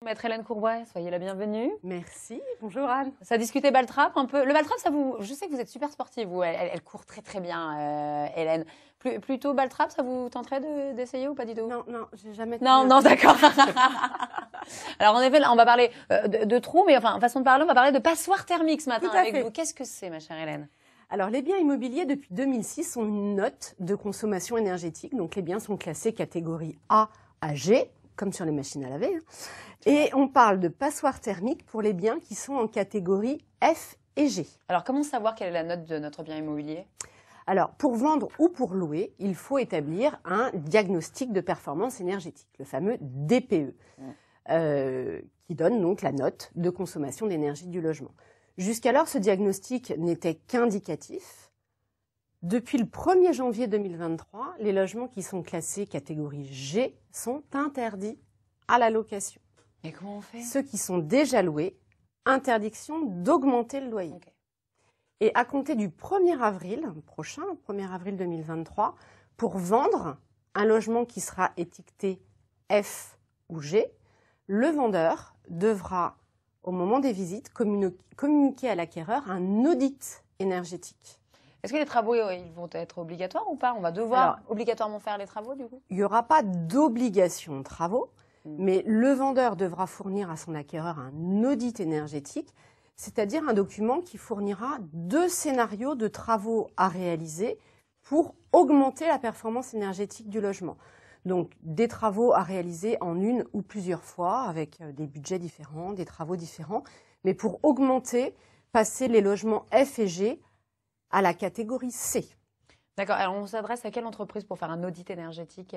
Maître Hélène Courbouet, soyez la bienvenue. Merci, bonjour Anne. Ça a discuté Baltrap un peu. Le Baltrap, je sais que vous êtes super sportive, vous. Elle court très très bien, Hélène. Plutôt Baltrap, ça vous tenterait d'essayer ou pas du tout? Non, j'ai jamais. Non, d'accord. Alors en effet, là, on va parler de trous, mais enfin, façon de parler, on va parler de passoire thermique ce matin avec vous. Qu'est-ce que c'est, ma chère Hélène? Alors, les biens immobiliers, depuis 2006, ont une note de consommation énergétique. Donc, les biens sont classés catégorie A à G, comme sur les machines à laver. Et on parle de passoire thermique pour les biens qui sont en catégorie F et G. Alors, comment savoir quelle est la note de notre bien immobilier? Alors, pour vendre ou pour louer, il faut établir un diagnostic de performance énergétique, le fameux DPE, qui donne donc la note de consommation d'énergie du logement. Jusqu'alors, ce diagnostic n'était qu'indicatif. Depuis le 1er janvier 2023, les logements qui sont classés catégorie G sont interdits à la location. Et comment on fait? Ceux qui sont déjà loués, interdiction d'augmenter le loyer. Okay. Et à compter du 1er avril prochain, 1er avril 2023, pour vendre un logement qui sera étiqueté F ou G, le vendeur devra, au moment des visites, communiquer à l'acquéreur un audit énergétique. Est-ce que les travaux ils vont être obligatoires ou pas? On va devoir obligatoirement faire les travaux du coup? Il n'y aura pas d'obligation de travaux, mais le vendeur devra fournir à son acquéreur un audit énergétique, c'est-à-dire un document qui fournira 2 scénarios de travaux à réaliser pour augmenter la performance énergétique du logement. Donc, des travaux à réaliser en une ou plusieurs fois, avec des budgets différents, des travaux différents, mais pour augmenter, passer les logements F et G à la catégorie C. D'accord. Alors, on s'adresse à quelle entreprise pour faire un audit énergétique?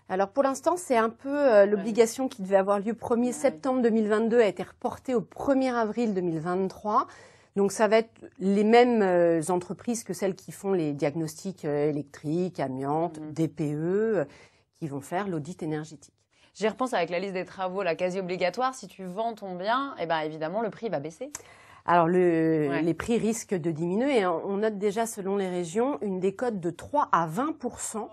Alors, pour l'instant, c'est un peu l'obligation qui devait avoir lieu 1er septembre 2022 a été reportée au 1er avril 2023. Donc, ça va être les mêmes entreprises que celles qui font les diagnostics électriques, amiante, DPE, qui vont faire l'audit énergétique. J'y repense avec la liste des travaux, la quasi obligatoire. Si tu vends ton bien, eh ben, évidemment, le prix va baisser. Alors, les prix risquent de diminuer. On note déjà, selon les régions, une décote de 3 à 20%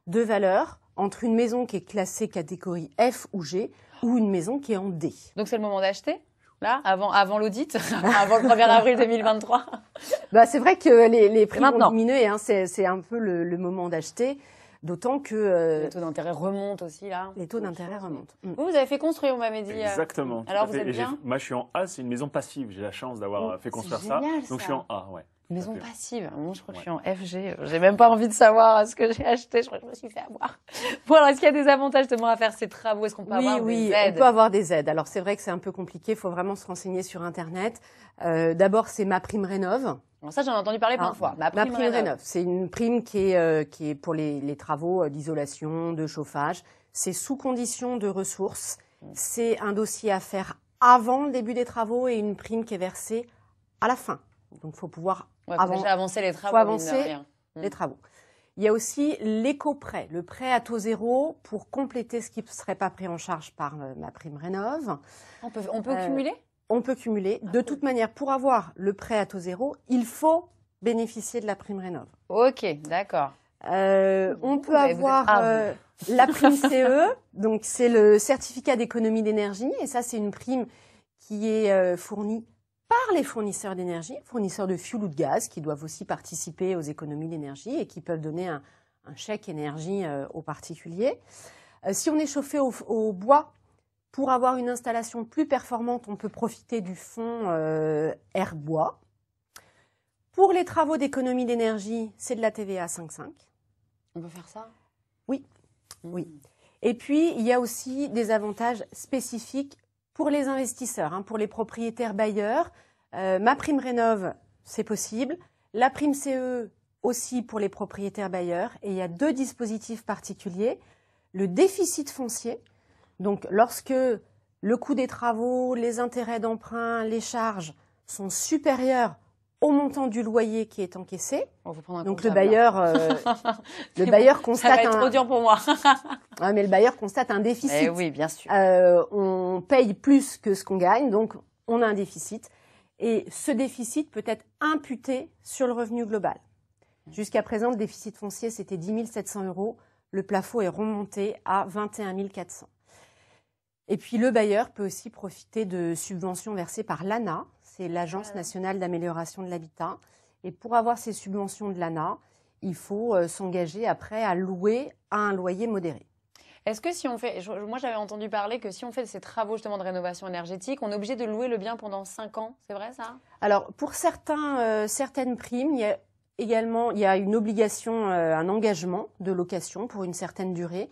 de valeur entre une maison qui est classée catégorie F ou G ou une maison qui est en D. Donc, c'est le moment d'acheter? Là, avant l'audit, avant le 1er avril 2023. Bah, c'est vrai que les prix vont diminuer, hein, c'est un peu le moment d'acheter, d'autant que... les taux d'intérêt remontent aussi, là. Les taux d'intérêt remontent. Vous avez fait construire, on m'avait dit. Exactement. Alors, vous êtes bien? Moi, je suis en A, c'est une maison passive. J'ai la chance d'avoir fait construire ça. Génial, donc, je suis en A, ouais. Maison passive. Moi, je crois que je suis en FG. J'ai même pas envie de savoir ce que j'ai acheté. Je crois que je me suis fait avoir. Bon, alors, est-ce qu'il y a des avantages justement à faire ces travaux? Est-ce qu'on peut avoir des aides? On peut avoir des aides. Alors, c'est vrai que c'est un peu compliqué. Il faut vraiment se renseigner sur Internet. D'abord, c'est MaPrimeRénov'. Alors ça, j'en ai entendu parler plein de fois. MaPrimeRénov', c'est une prime qui est pour les travaux d'isolation, de chauffage. C'est sous condition de ressources. C'est un dossier à faire avant le début des travaux et une prime qui est versée à la fin. Donc, il faut pouvoir déjà avancer les travaux. Faut avancer les travaux. Il y a aussi l'éco-prêt, le prêt à taux zéro pour compléter ce qui ne serait pas pris en charge par MaPrimeRénov'. On peut cumuler? On peut cumuler. De toute manière, pour avoir le prêt à taux zéro, il faut bénéficier de la prime Rénov'. Ok, d'accord. On peut avoir la prime CE, donc c'est le certificat d'économie d'énergie, et ça c'est une prime qui est fournie par les fournisseurs d'énergie, fournisseurs de fioul ou de gaz, qui doivent aussi participer aux économies d'énergie et qui peuvent donner un chèque énergie aux particuliers. Si on est chauffé au bois, pour avoir une installation plus performante, on peut profiter du fonds Air-Bois. Pour les travaux d'économie d'énergie, c'est de la TVA 5,5. On peut faire ça? Oui, oui. Et puis, il y a aussi des avantages spécifiques pour les investisseurs, pour les propriétaires bailleurs. MaPrimeRénov', c'est possible. La prime CE aussi pour les propriétaires bailleurs. Et il y a 2 dispositifs particuliers. Le déficit foncier. Donc, lorsque le coût des travaux, les intérêts d'emprunt, les charges sont supérieurs au montant du loyer qui est encaissé, donc le bailleur constate ça va être trop dur pour moi. Mais le bailleur constate un déficit. Oui, bien sûr. On paye plus que ce qu'on gagne, donc on a un déficit. Et ce déficit peut être imputé sur le revenu global. Jusqu'à présent, le déficit foncier, c'était 10 700 €. Le plafond est remonté à 21 400. Et puis le bailleur peut aussi profiter de subventions versées par l'ANA, c'est l'Agence nationale d'amélioration de l'habitat. Et pour avoir ces subventions de l'ANA, il faut s'engager après à louer à un loyer modéré. Est-ce que si on fait, moi j'avais entendu parler que si on fait ces travaux justement de rénovation énergétique, on est obligé de louer le bien pendant 5 ans, c'est vrai ça? Alors pour certaines primes, il y a une obligation, un engagement de location pour une certaine durée,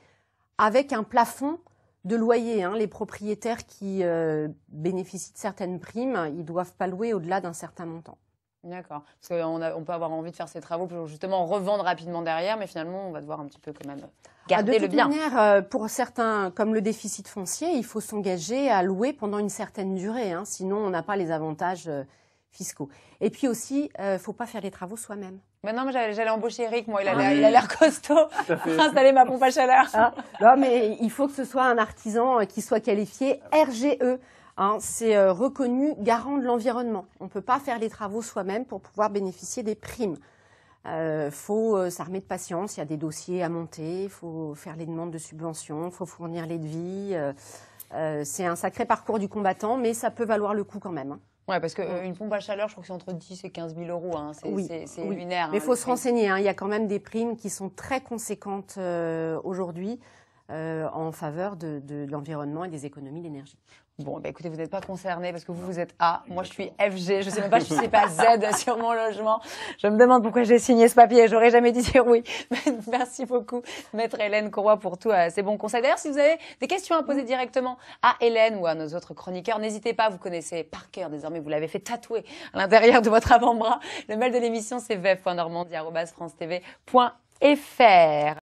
avec un plafond de loyer. Les propriétaires qui bénéficient de certaines primes, ils ne doivent pas louer au-delà d'un certain montant. D'accord. Parce qu'on peut avoir envie de faire ces travaux pour justement revendre rapidement derrière, mais finalement, on va devoir un petit peu quand même garder le bien. De toute manière, pour certains, comme le déficit foncier, il faut s'engager à louer pendant une certaine durée. Sinon, on n'a pas les avantages fiscaux. Et puis aussi, il ne faut pas faire les travaux soi-même. Maintenant, j'allais embaucher Eric, moi, il a l'air costaud pour installer ma pompe à chaleur. Non, mais il faut que ce soit un artisan qui soit qualifié RGE. C'est reconnu garant de l'environnement. On ne peut pas faire les travaux soi-même pour pouvoir bénéficier des primes. Faut s'armer de patience, il y a des dossiers à monter, il faut faire les demandes de subventions, il faut fournir les devis. C'est un sacré parcours du combattant, mais ça peut valoir le coup quand même. Ouais, parce qu'une pompe à chaleur, je crois que c'est entre 10 et 15 000 euros. C'est lunaire. Mais il faut se renseigner. Il y a quand même des primes qui sont très conséquentes aujourd'hui en faveur de l'environnement et des économies d'énergie. Bon, écoutez, vous n'êtes pas concernés parce que vous êtes A, moi je suis FG, je sais même pas si c'est pas Z sur mon logement. Je me demande pourquoi j'ai signé ce papier, j'aurais jamais dit dire oui. Merci beaucoup, Maître Hélène Courroy, pour tous ces bons conseils. D'ailleurs, si vous avez des questions à poser directement à Hélène ou à nos autres chroniqueurs, n'hésitez pas, vous connaissez par cœur désormais, vous l'avez fait tatouer à l'intérieur de votre avant-bras. Le mail de l'émission, c'est vef.normandie@francetv.fr.